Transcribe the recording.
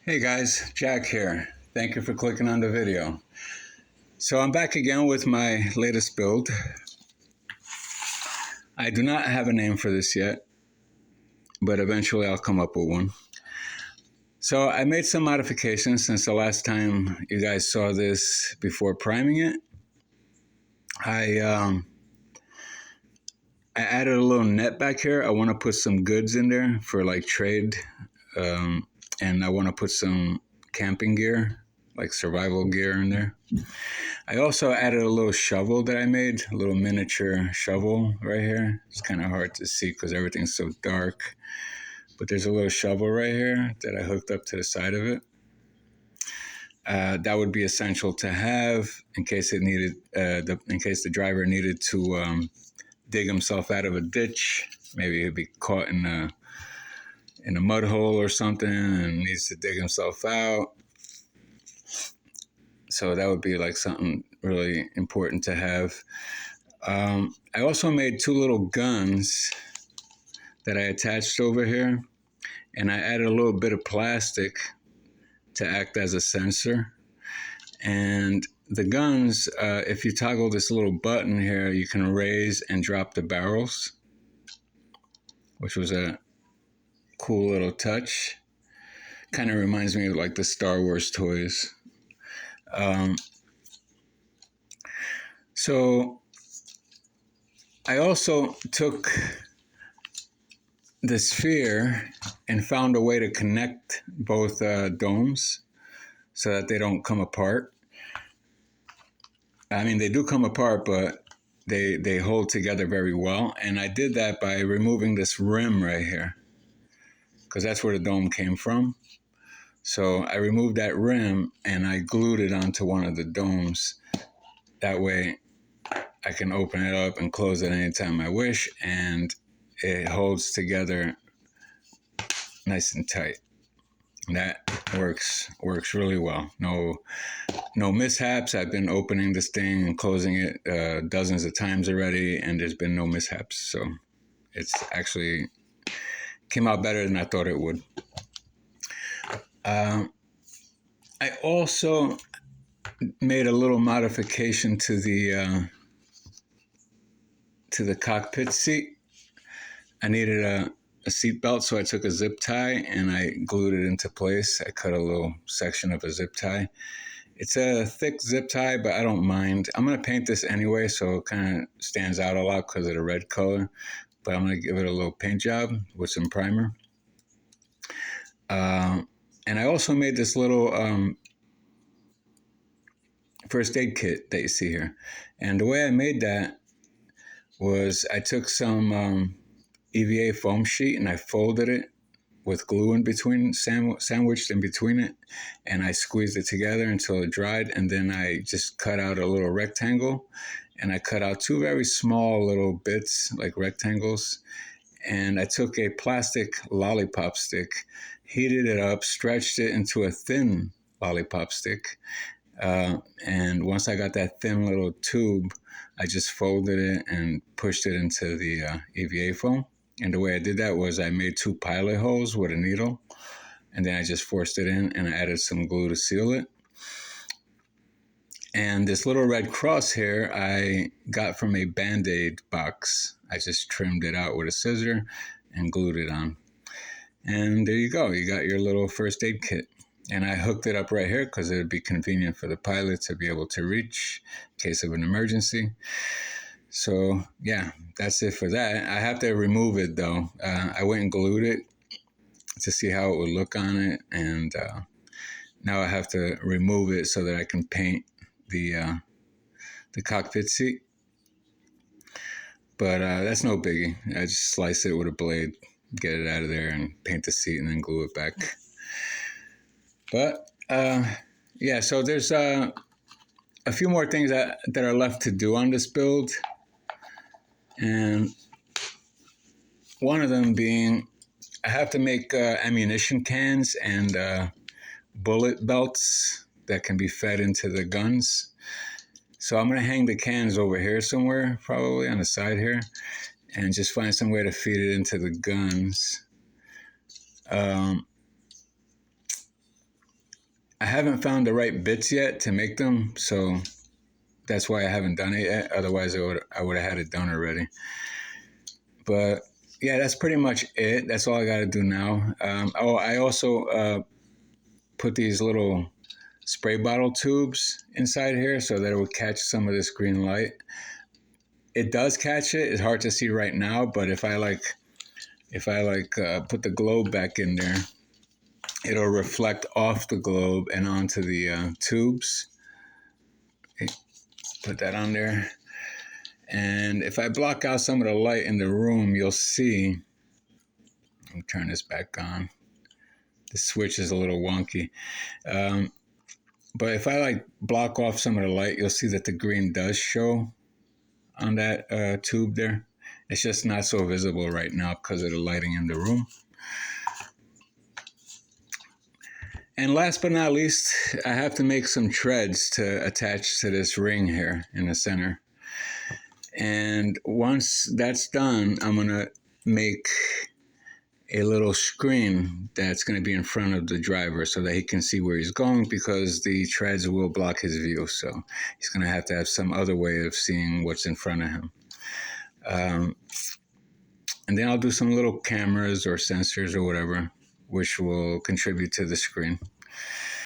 Hey guys, Jack here. Thank you for clicking on the video. So I'm back again with my latest build. I do not have a name for this yet, but eventually I'll come up with one. So I made some modifications since the last time you guys saw this before priming it. I added a little net back here. I want to put some goods in there for like trade, and I want to put some camping gear, like survival gear in there. I also added a little shovel that I made, a little miniature shovel right here. It's kind of hard to see because everything's so dark, but there's a little shovel right here that I hooked up to the side of it. That would be essential to have in case it needed, in case the driver needed to dig himself out of a ditch. Maybe he'd be caught in a mud hole or something and needs to dig himself out. So that would be like something really important to have. I also made two little guns that I attached over here, and I added a little bit of plastic to act as a sensor. And the guns, if you toggle this little button here, you can raise and drop the barrels, which was a cool little touch. Kind of reminds me of like the Star Wars toys. So I also took the sphere and found a way to connect both domes so that they don't come apart. I mean, they do come apart, but they hold together very well. And I did that by removing this rim right here, because that's where the dome came from. So I removed that rim and I glued it onto one of the domes. That way I can open it up and close it anytime I wish, and it holds together nice and tight. That works really well. No mishaps. I've been opening this thing and closing it dozens of times already, and there's been no mishaps. So it's actually came out better than I thought it would. I also made a little modification to the cockpit seat. I needed a seat belt, so I took a zip tie and I glued it into place. I cut a little section of a zip tie. It's a thick zip tie, but I don't mind. I'm going to paint this anyway, so it kind of stands out a lot because of the red color. But I'm going to give it a little paint job with some primer. And I also made this little first aid kit that you see here. And the way I made that was I took some EVA foam sheet and I folded it with glue in between, sandwiched in between it, and I squeezed it together until it dried, and then I just cut out a little rectangle, and I cut out two very small little bits, like rectangles, and I took a plastic lollipop stick, heated it up, stretched it into a thin lollipop stick, and once I got that thin little tube, I just folded it and pushed it into the EVA foam. And the way I did that was I made two pilot holes with a needle, and then I just forced it in and I added some glue to seal it. And this little red cross here I got from a Band-Aid box. I just trimmed it out with a scissor and glued it on. And there you go. You got your little first aid kit. And I hooked it up right here because it would be convenient for the pilot to be able to reach in case of an emergency. So yeah, that's it for that. I have to remove it though. I went and glued it to see how it would look on it, and now I have to remove it so that I can paint the cockpit seat. But that's no biggie. I just slice it with a blade, get it out of there, and paint the seat, and then glue it back. But yeah, so there's a few more things that are left to do on this build. And one of them being I have to make ammunition cans and bullet belts that can be fed into the guns. So I'm going to hang the cans over here somewhere, probably on the side here, and just find some way to feed it into the guns. I haven't found the right bits yet to make them, so that's why I haven't done it yet. Otherwise, I would have had it done already. But yeah, that's pretty much it. That's all I got to do now. I also put these little spray bottle tubes inside here so that it would catch some of this green light. It does catch it. It's hard to see right now, but if I put the globe back in there, it'll reflect off the globe and onto the tubes. Okay, put that on there. And if I block out some of the light in the room, you'll see. Let me turn this back on. The switch is a little wonky. Um, but if I block off some of the light, you'll see that the green does show on that tube there. It's just not so visible right now because of the lighting in the room. And last but not least, I have to make some treads to attach to this ring here in the center. And once that's done, I'm going to make a little screen that's going to be in front of the driver so that he can see where he's going, because the treads will block his view. So he's going to have some other way of seeing what's in front of him. And then I'll do some little cameras or sensors or whatever, which will contribute to the screen.